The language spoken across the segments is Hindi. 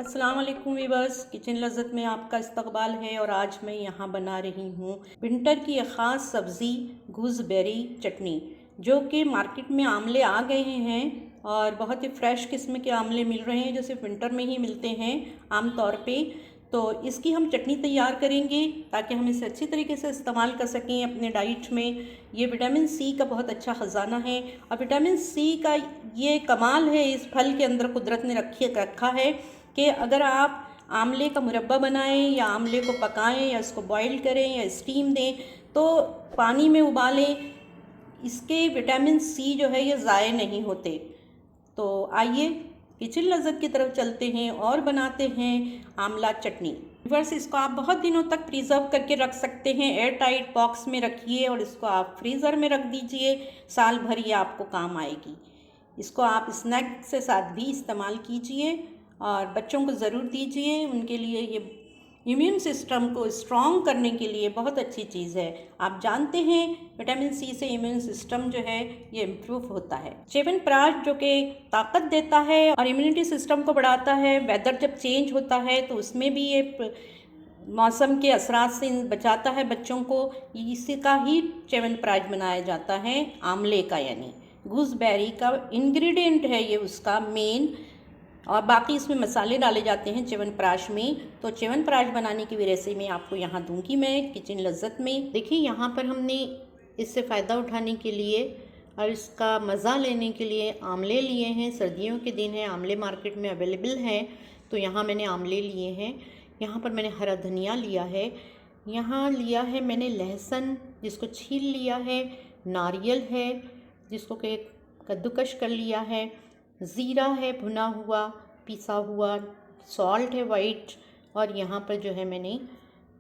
अस्सलाम वालेकुम वीवर्स, किचन लज़्ज़त में आपका इस्तकबाल है। और आज मैं यहाँ बना रही हूँ विंटर की एक ख़ास सब्ज़ी गूसबेरी चटनी, जो कि मार्केट में आमले आ गए हैं और बहुत ही फ़्रेश किस्म के आमले मिल रहे हैं जो सिर्फ विंटर में ही मिलते हैं आम तौर पे। तो इसकी हम चटनी तैयार करेंगे ताकि हम इसे अच्छी तरीके से इस्तेमाल कर सकें अपने डाइट में। ये विटामिन सी का बहुत अच्छा ख़जाना है और विटामिन सी का ये कमाल है इस फल के अंदर कुदरत ने रखा है कि अगर आप आमले का मुरब्बा बनाएं या आमले को पकाएं या इसको बॉईल करें या स्टीम दें तो पानी में उबालें, इसके विटामिन सी जो है ये ज़ाय नहीं होते। तो आइए किचन लज़्ज़त की तरफ चलते हैं और बनाते हैं आमला चटनी। बस इसको आप बहुत दिनों तक प्रिजर्व करके रख सकते हैं, एयर टाइट बॉक्स में रखिए और इसको आप फ्रीज़र में रख दीजिए, साल भर ये आपको काम आएगी। इसको आप स्नैक से साथ भी इस्तेमाल कीजिए और बच्चों को ज़रूर दीजिए, उनके लिए ये इम्यून सिस्टम को स्ट्रॉन्ग करने के लिए बहुत अच्छी चीज़ है। आप जानते हैं विटामिन सी से इम्यून सिस्टम जो है ये इम्प्रूव होता है। च्यवनप्राश जो कि ताकत देता है और इम्यूनिटी सिस्टम को बढ़ाता है। वेदर जब चेंज होता है तो उसमें भी ये मौसम के असरात से बचाता है बच्चों को। इसी का ही च्यवनप्राश बनाया जाता है, आमले का यानी गूसबेरी का इंग्रेडिएंट है ये उसका मेन। और बाकी इसमें मसाले डाले जाते हैं च्यवनप्राश में। तो च्यवनप्राश बनाने की भी रेसिपी आपको यहाँ दूंगी मैं किचन लज़्ज़त में। देखिए यहाँ पर हमने इससे फ़ायदा उठाने के लिए और इसका मज़ा लेने के लिए आमले लिए हैं। सर्दियों के दिन है, आमले मार्केट में अवेलेबल हैं, तो यहाँ मैंने आमले लिए हैं। यहाँ पर मैंने हरा धनिया लिया है, यहाँ लिया है मैंने लहसुन जिसको छील लिया है, नारियल है जिसको के कद्दूकश कर लिया है, ज़ीरा है भुना हुआ पिसा हुआ, सॉल्ट है वाइट, और यहाँ पर जो है मैंने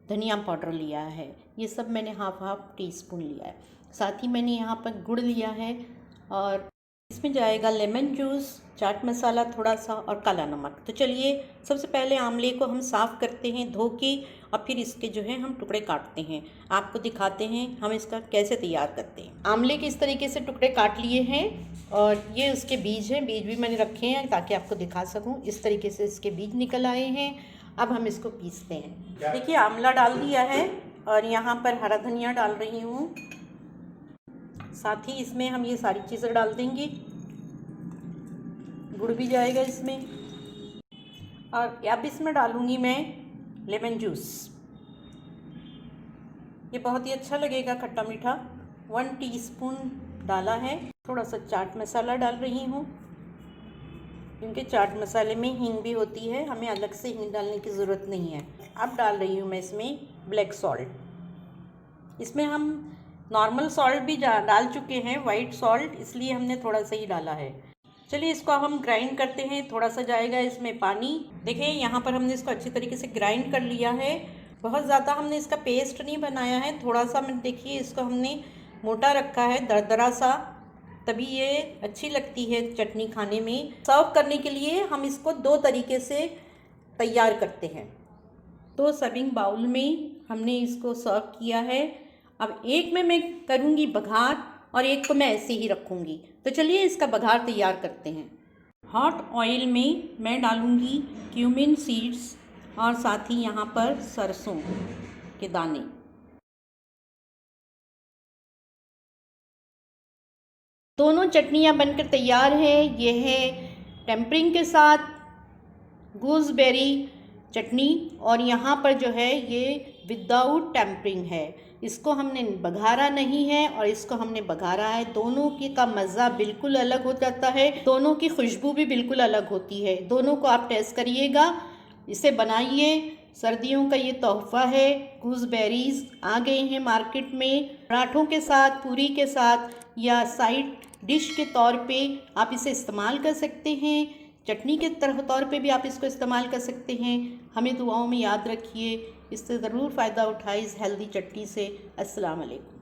धनिया पाउडर लिया है। ये सब मैंने हाफ टी स्पून लिया है। साथ ही मैंने यहाँ पर गुड़ लिया है और इसमें जाएगा लेमन जूस, चाट मसाला थोड़ा सा और काला नमक। तो चलिए सबसे पहले आमले को हम साफ़ करते हैं धो के और फिर इसके जो है हम टुकड़े काटते हैं। आपको दिखाते हैं हम इसका कैसे तैयार करते हैं। आमले के इस तरीके से टुकड़े काट लिए हैं और ये उसके बीज हैं, बीज भी मैंने रखे हैं ताकि आपको दिखा सकूं। इस तरीके से इसके बीज निकल आए हैं। अब हम इसको पीसते हैं। देखिए आमला डाल दिया है और यहाँ पर हरा धनिया डाल रही हूँ, साथ ही इसमें हम ये सारी चीज़ें डाल देंगे। गुड़ भी जाएगा इसमें और अब इसमें डालूँगी मैं लेमन जूस। ये बहुत ही अच्छा लगेगा खट्टा मीठा। 1 टीस्पून डाला है। थोड़ा सा चाट मसाला डाल रही हूँ क्योंकि चाट मसाले में हींग भी होती है, हमें अलग से हींग डालने की ज़रूरत नहीं है। अब डाल रही हूँ मैं इसमें ब्लैक सॉल्ट। इसमें हम नॉर्मल सॉल्ट भी डाल चुके हैं, वाइट सॉल्ट, इसलिए हमने थोड़ा सा ही डाला है। चलिए इसको अब हम ग्राइंड करते हैं। थोड़ा सा जाएगा इसमें पानी। देखिए यहाँ पर हमने इसको अच्छी तरीके से ग्राइंड कर लिया है। बहुत ज़्यादा हमने इसका पेस्ट नहीं बनाया है, थोड़ा सा देखिए इसको हमने मोटा रखा है, दरदरा सा, तभी ये अच्छी लगती है चटनी खाने में। सर्व करने के लिए हम इसको 2 तरीके से तैयार करते हैं। 2 सर्विंग बाउल में हमने इसको सर्व किया है। अब एक में मैं करूँगी बघार और एक को मैं ऐसे ही रखूँगी। तो चलिए इसका बघार तैयार करते हैं। हॉट ऑयल में मैं डालूँगी क्यूमिन सीड्स और साथ ही यहाँ पर सरसों के दाने। दोनों चटनियाँ बनकर तैयार हैं। ये है टेम्परिंग के साथ गूसबेरी चटनी और यहाँ पर जो है ये विदाउट टेम्परिंग है। इसको हमने बघारा नहीं है और इसको हमने बघारा है। दोनों की का मज़ा बिल्कुल अलग हो जाता है, दोनों की खुशबू भी बिल्कुल अलग होती है। दोनों को आप टेस्ट करिएगा, इसे बनाइए। सर्दियों का ये तोहफ़ा है। गूसबेरीज़ आ गए हैं मार्केट में। पराठों के साथ, पूरी के साथ या साइड डिश के तौर पे आप इसे इस्तेमाल कर सकते हैं। चटनी के तौर पे भी आप इसको इस्तेमाल कर सकते हैं। हमें दुआओं में याद रखिए, इससे ज़रूर फ़ायदा उठाइए इस हेल्दी चटनी से। अस्सलाम वालेकुम।